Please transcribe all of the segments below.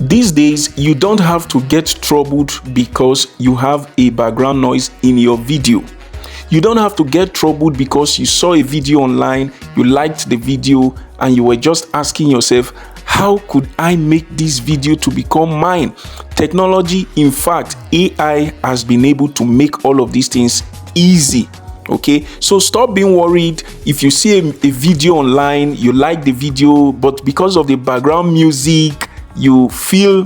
These days, you don't have to get troubled because you have a background noise in your video. You don't have to get troubled because you saw a video online, you liked the video, and you were just asking yourself, how could I make this video to become mine? Technology, in fact, AI has been able to make all of these things easy. Okay, so stop being worried if you see a video online, you like the video, but because of the background music, you feel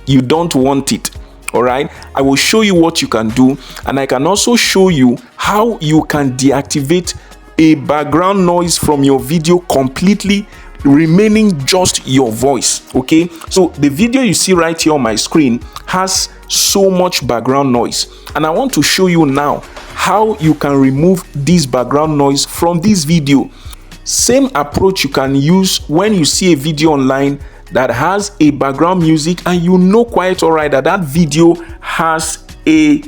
you don't want it. All right, I will show you what you can do, and I can also show you how you can deactivate a background noise from your video completely, remaining just your voice. Okay, so the video you see right here on my screen has so much background noise, and I want to show you now how you can remove this background noise from this video. Same approach you can use when you see a video online that has a background music and you know quite all right that that video has a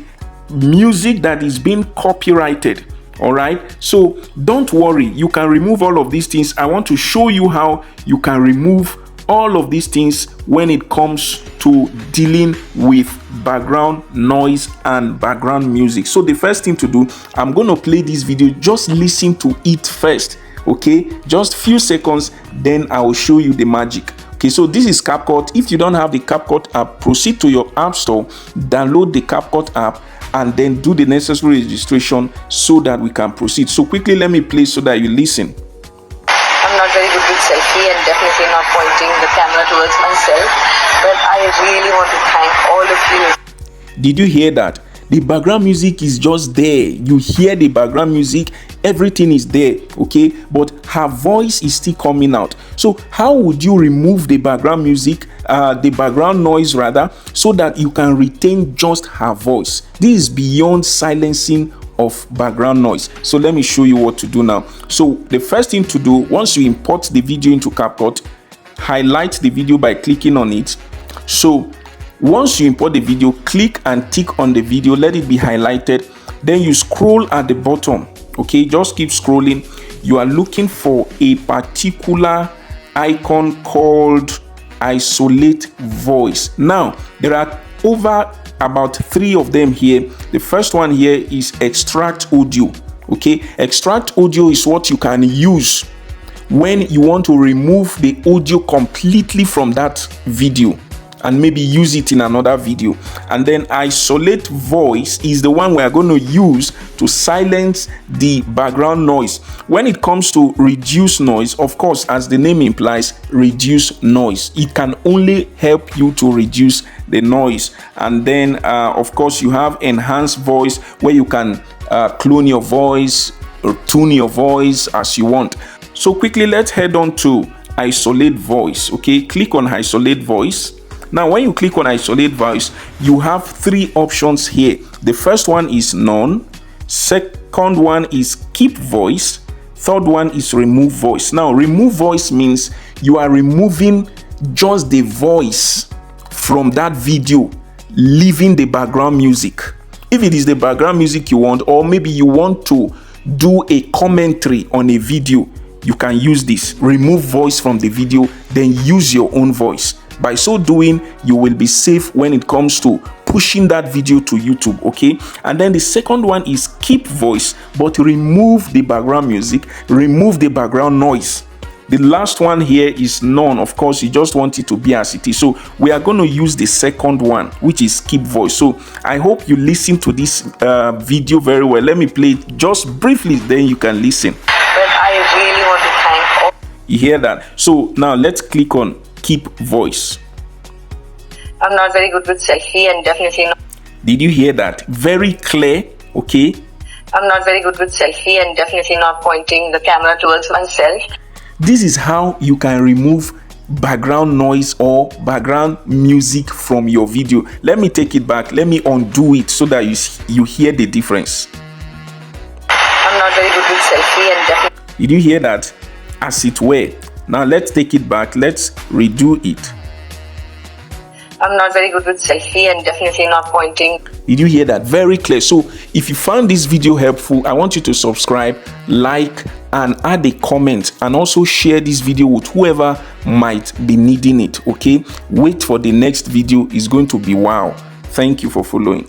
music that is being copyrighted. All right, so don't worry, you can remove all of these things. I want to show you how you can remove all of these things when it comes to dealing with background noise and background music. So the first thing to do, I'm going to play this video. Just listen to it first. Okay, just few seconds, then I will show you the magic. Okay, so this is CapCut. If you don't have the CapCut app, proceed to your app store, download the CapCut app, and then do the necessary registration so that we can proceed. So quickly, let me play so that you listen. I'm not very good with selfie and definitely not pointing the camera towards myself, but I really want to thank all of you. Did you hear that? The background music is just there. You hear the background music, everything is there, okay? But her voice is still coming out. So how would you remove the background music, the background noise rather, so that you can retain just her voice? This is beyond silencing of background noise. So let me show you what to do now. So the first thing to do, once you import the video into CapCut, highlight the video by clicking on it. So once you import the video, click and tick on the video, let it be highlighted. Then you scroll at the bottom. Okay, just keep scrolling. You are looking for a particular icon called isolate voice. Now there are over about 3 of them here. The first one here is extract audio. Okay, extract audio is what you can use when you want to remove the audio completely from that video and maybe use it in another video. And then isolate voice is the one we are going to use to silence the background noise. When it comes to reduce noise, of course, as the name implies, reduce noise. It can only help you to reduce the noise. And then of course you have enhanced voice, where you can clone your voice or tune your voice as you want. So quickly, let's head on to isolate voice. Okay, click on isolate voice. Now when you click on isolate voice, you have 3 options here. The first one is none, second one is keep voice, third one is remove voice. Now remove voice means you are removing just the voice from that video, leaving the background music. If it is the background music you want, or maybe you want to do a commentary on a video, you can use this. Remove voice from the video, then use your own voice. By so doing, you will be safe when it comes to pushing that video to YouTube. Okay, and then the second one is keep voice, but remove the background music, remove the background noise. The last one here is none. Of course, you just want it to be as it is. So we are going to use the second one, which is keep voice. So I hope you listen to this video very well. Let me play it just briefly, then you can listen. But I really want to thank all. You hear that? So now let's click on keep voice. I'm not very good with selfie and definitely not. Did you hear that? Very clear. Okay, I'm not very good with selfie and definitely not pointing the camera towards myself. this is how you can remove background noise or background music from your video. Let me take it back. Let me undo it so that you hear the difference. I'm not very good with selfie and definitely. Did you hear that? As it were. Now let's take it back. Let's redo it. I'm not very good with selfie and definitely not pointing. Did you hear that? Very clear. So if you found this video helpful, I want you to subscribe, like, and add a comment, and also share this video with whoever might be needing it. Okay, wait for the next video. It's going to be wow. Thank you for following.